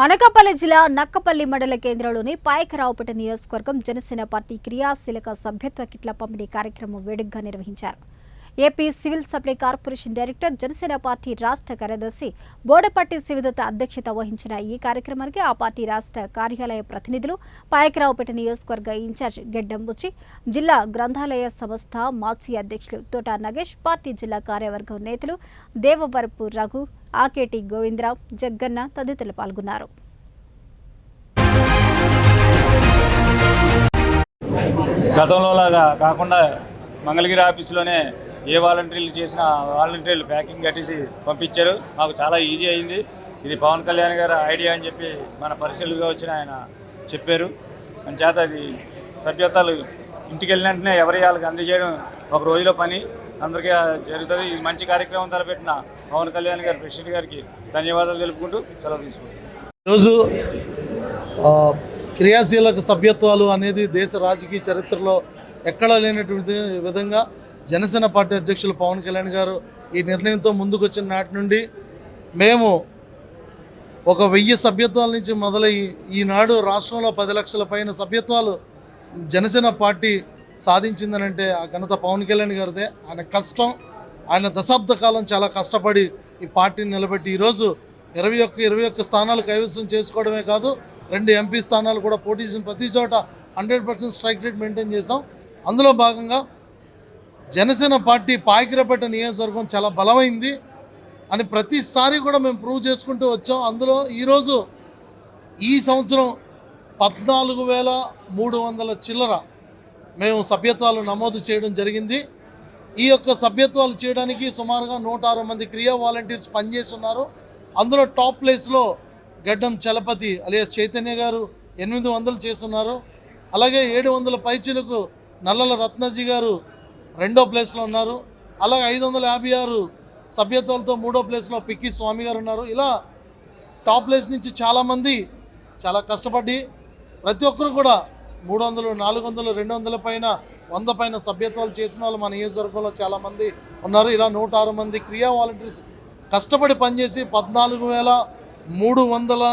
అనకాపల్లి జిల్లా నక్కపల్లి మండల కేంద్రంలోని పాయకరావుపేట నియోజకవర్గం జనసేన పార్టీ క్రియాశీలక సభ్యత్వ కిట్ల పంపిణీ కార్యక్రమం వేడుకగా నిర్వహించారు. AP civil supply corporation director, Janasena party రాష్ట్ర కార్యదర్శి బోడపట్టి శివదత్త అధ్యక్షత వహించిన ఈ కార్యక్రమానికి ఆ పార్టీ రాష్ట్ర కార్యాలయ ప్రతినిధులు, పాయకరావుపేట నియోజకవర్గ ఇన్ఛార్జ్ గెడ్డం బుచ్చి, జిల్లా గ్రంథాలయ సంస్థ మాజీ అధ్యక్షులు తోట నగేష్, పార్టీ జిల్లా కార్యవర్గం నేతలు దేవవరపు రఘు, ఆకేటి గోవిందరావు, జగ్గన్న తదితరులు పాల్గొన్నారు. గతంలో లాగా కాకుండా మంగళగిరి ఆఫీసులోనే ఏ వాలంటీర్లు చేసినా వాలంటీర్లు ప్యాకింగ్ కట్టేసి పంపించారు. మాకు చాలా ఈజీ అయింది. ఇది పవన్ కళ్యాణ్ గారు ఐడియా అని చెప్పి మన పరిశీలుగా వచ్చిన ఆయన చెప్పారు. అని చేత అది సభ్యత్వాలు ఇంటికి వెళ్ళిన వెంటనే ఎవరి వాళ్ళకి అందజేయడం ఒక రోజులో పని అందరికీ జరుగుతుంది. ఇది మంచి కార్యక్రమం తలపెట్టిన పవన్ కళ్యాణ్ గారు ప్రెసిడెంట్ గారికి ధన్యవాదాలు తెలుపుకుంటూ సెలవు తీసుకుంటాం. ఈరోజు క్రియాశీలక సభ్యత్వాలు అనేది దేశ రాజకీయ చరిత్రలో ఎక్కడా లేనటువంటి విధంగా జనసేన పార్టీ అధ్యక్షులు పవన్ కళ్యాణ్ గారు ఈ నిర్ణయంతో ముందుకు వచ్చిన నాటి నుండి మేము ఒక 1000 సభ్యత్వాల నుంచి మొదలై ఈనాడు రాష్ట్రంలో 10 లక్షల పైన సభ్యత్వాలు జనసేన పార్టీ సాధించిందనంటే ఆ ఘనత పవన్ కళ్యాణ్ గారిదే. ఆయన కష్టం, ఆయన దశాబ్ద కాలం చాలా కష్టపడి ఈ పార్టీని నిలబెట్టి ఈరోజు 21 స్థానాలు కైవసం చేసుకోవడమే కాదు, 2 ఎంపీ స్థానాలు కూడా పోటీ చేసిన ప్రతి చోట 100% స్ట్రైక్ రేట్ మెయింటైన్ చేసాం. అందులో భాగంగా జనసేన పార్టీ పాయకరావుపేట నియోజకవర్గం చాలా బలమైంది అని ప్రతిసారి కూడా మేము ప్రూవ్ చేసుకుంటూ వచ్చాం. అందులో ఈరోజు ఈ సంవత్సరం 14,300 చిల్లర మేము సభ్యత్వాలు నమోదు చేయడం జరిగింది. ఈ యొక్క సభ్యత్వాలు చేయడానికి సుమారుగా 106 మంది క్రియా వాలంటీర్స్ పనిచేసి ఉన్నారు. అందులో టాప్ ప్లేస్లో గడ్డం చలపతి అలియాస్ చైతన్య గారు 800 చేస్తున్నారు. అలాగే 700 పైచీలకు నల్లల రత్నజీ గారు 2వ ప్లేస్లో ఉన్నారు. అలాగే 556 సభ్యత్వాలతో 3వ ప్లేస్లో పిక్కి స్వామి గారు ఉన్నారు. ఇలా టాప్ ప్లేస్ నుంచి చాలామంది చాలా కష్టపడి ప్రతి ఒక్కరు కూడా 300, 400, 200 పైన 100 పైన సభ్యత్వాలు చేసిన వాళ్ళు మన నియోజకవర్గంలో చాలామంది ఉన్నారు. ఇలా 106 మంది క్రియా వాలంటీర్స్ కష్టపడి పనిచేసి 14,300